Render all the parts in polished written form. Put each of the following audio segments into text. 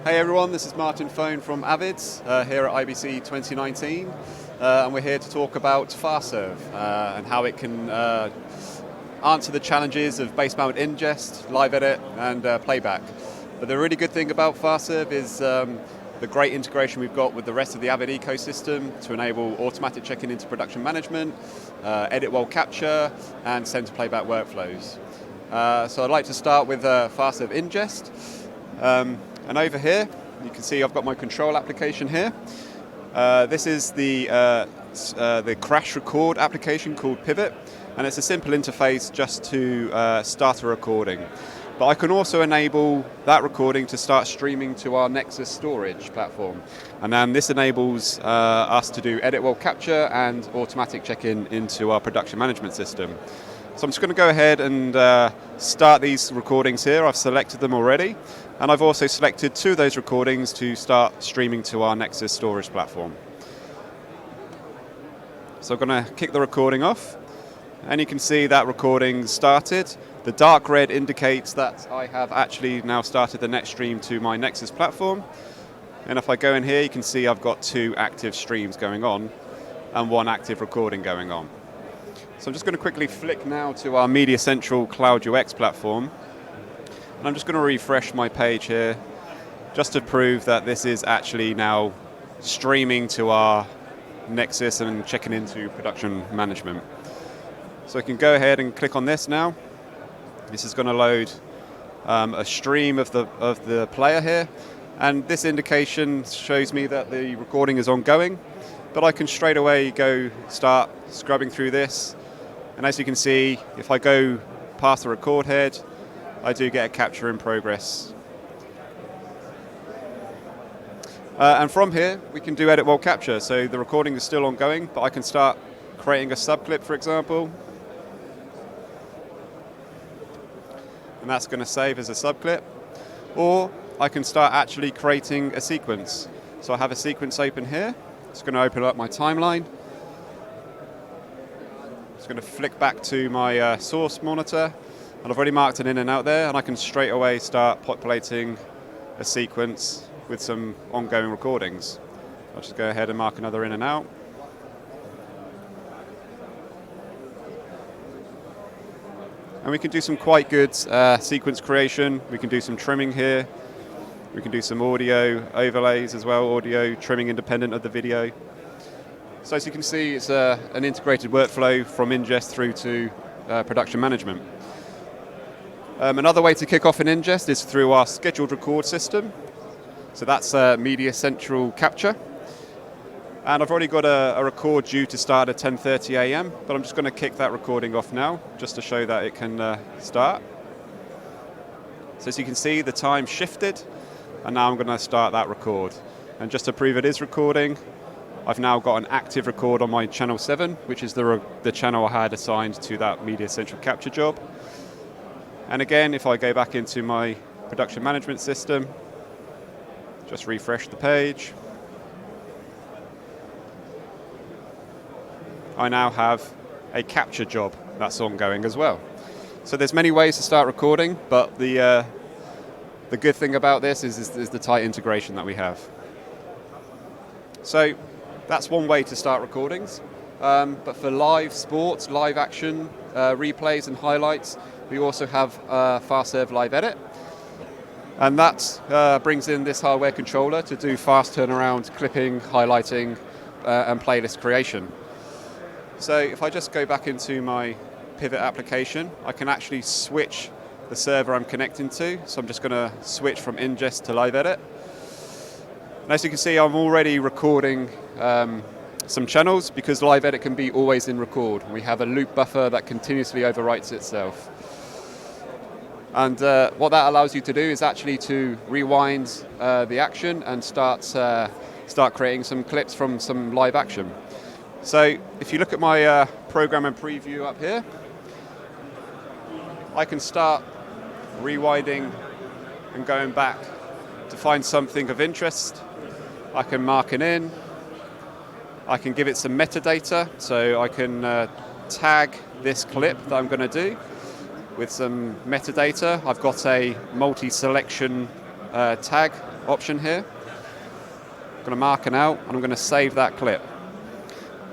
Hey everyone, this is Martin Phone from Avid here at IBC 2019, and we're here to talk about FastServe and how it can answer the challenges of base mount ingest, live edit, and playback. But the really good thing about FastServe is the great integration we've got with the rest of the Avid ecosystem to enable automatic check-in into production management, edit while capture, and send to playback workflows. So I'd like to start with FastServe ingest. And over here, you can see I've got my control application here. This is the crash record application called Pivot, and it's a simple interface just to start a recording. But I can also enable that recording to start streaming to our Nexus storage platform. And then this enables us to do edit while capture and automatic check-in into our production management system. So I'm just going to go ahead and start these recordings here. I've selected them already. And I've also selected 2 of those recordings to start streaming to our Nexus storage platform. So I'm going to kick the recording off. And you can see that recording started. The dark red indicates that I have actually now started the net stream to my Nexus platform. And if I go in here, you can see I've got 2 active streams going on and 1 active recording going on. So I'm just going to quickly flick now to our Media Central Cloud UX platform. And I'm just going to refresh my page here just to prove that this is actually now streaming to our Nexus and checking into production management. So I can go ahead and click on this now. This is going to load a stream of the player here. And this indication shows me that the recording is ongoing. But I can straight away go start scrubbing through this. And as you can see, if I go past the record head, I do get a capture in progress. And from here, we can do edit while capture. So the recording is still ongoing, but I can start creating a subclip, for example. And that's going to save as a subclip. Or I can start actually creating a sequence. So I have a sequence open here. It's going to open up my timeline. It's going to flick back to my source monitor. And I've already marked an in and out there, and I can straight away start populating a sequence with some ongoing recordings. I'll just go ahead and mark another in and out. And we can do some quite good sequence creation. We can do some trimming here. We can do some audio overlays as well, audio trimming independent of the video. So as you can see, it's an integrated workflow from ingest through to production management. Another way to kick off an ingest is through our scheduled record system. So that's Media Central Capture. And I've already got a record due to start at 10:30 a.m., but I'm just going to kick that recording off now, just to show that it can start. So as you can see, the time shifted, and now I'm going to start that record. And just to prove it is recording, I've now got an active record on my channel 7, which is the channel I had assigned to that Media Central Capture job. And again, if I go back into my production management system, just refresh the page, I now have a capture job that's ongoing as well. So there's many ways to start recording, but the good thing about this is the tight integration that we have. So that's one way to start recordings. But for live sports, live action, replays and highlights, we also have FastServe Live Edit. And that brings in this hardware controller to do fast turnaround, clipping, highlighting, and playlist creation. So if I just go back into my Pivot application, I can actually switch the server I'm connecting to. So I'm just going to switch from ingest to live edit. And as you can see, I'm already recording some channels because live edit can be always in record. We have a loop buffer that continuously overwrites itself. And what that allows you to do is actually to rewind the action and start creating some clips from some live action. So if you look at my program and preview up here, I can start rewinding and going back to find something of interest. I can mark it in. I can give it some metadata, so I can tag this clip that I'm going to do with some metadata. I've got a multi-selection tag option here. I'm going to mark an out, and I'm going to save that clip.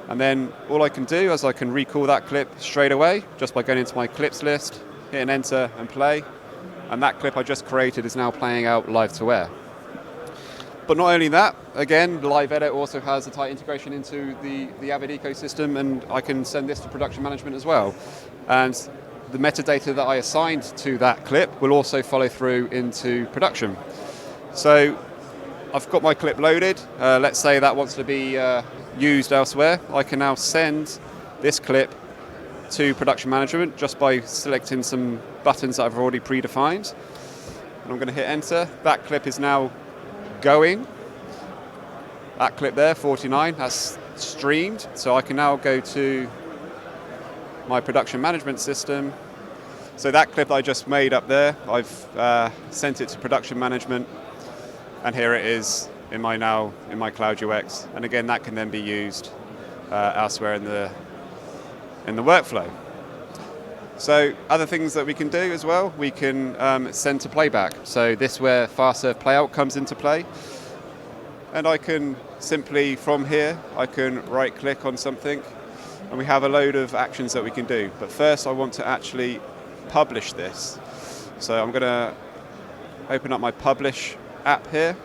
And then all I can do is I can recall that clip straight away just by going into my clips list, hitting enter and play. And that clip I just created is now playing out live to air. But not only that, again, Live Edit also has a tight integration into the Avid ecosystem, and I can send this to production management as well. And the metadata that I assigned to that clip will also follow through into production. So I've got my clip loaded. Let's say that wants to be used elsewhere. I can now send this clip to production management just by selecting some buttons that I've already predefined. And I'm going to hit enter. That clip is now going. That clip there, 49, that's streamed. So I can now go to my production management system. So that clip that I just made up there, I've sent it to production management, and here it is in my Cloud UX. And again, that can then be used elsewhere in the workflow. So other things that we can do as well, we can send to playback. So this is where FastServe Playout comes into play. And I can simply, from here, I can right click on something, and we have a load of actions that we can do. But first I want to actually publish this. So I'm going to open up my Publish app here,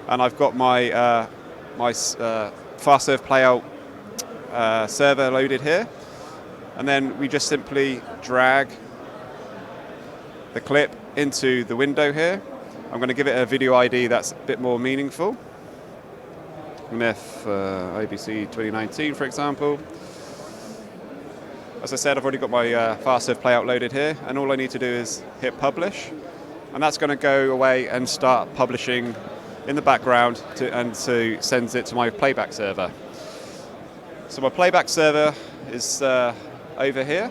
and I've got my FastServe Playout server loaded here. And then we just simply drag the clip into the window here. I'm going to give it a video ID that's a bit more meaningful. ABC 2019, for example. As I said, I've already got my FastServe Playout loaded here, and all I need to do is hit publish, and that's going to go away and start publishing in the background and sends it to my playback server. So my playback server is over here.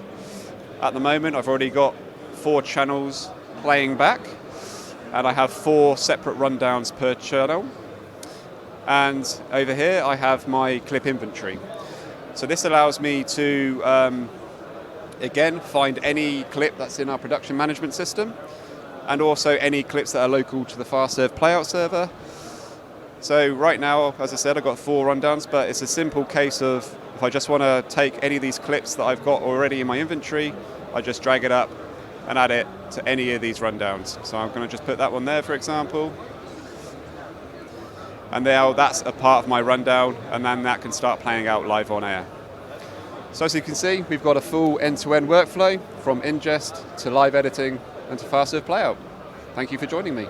At the moment, I've already got 4 channels playing back, and I have 4 separate rundowns per channel. And over here, I have my clip inventory. So this allows me to, again, find any clip that's in our production management system, and also any clips that are local to the FastServe Playout server. So right now, as I said, I've got 4 rundowns, but it's a simple case of, if I just want to take any of these clips that I've got already in my inventory, I just drag it up and add it to any of these rundowns. So I'm going to just put that one there, for example. And now that's a part of my rundown, and then that can start playing out live on air. So as you can see, we've got a full end-to-end workflow from ingest to live editing and to FastServe Playout. Thank you for joining me.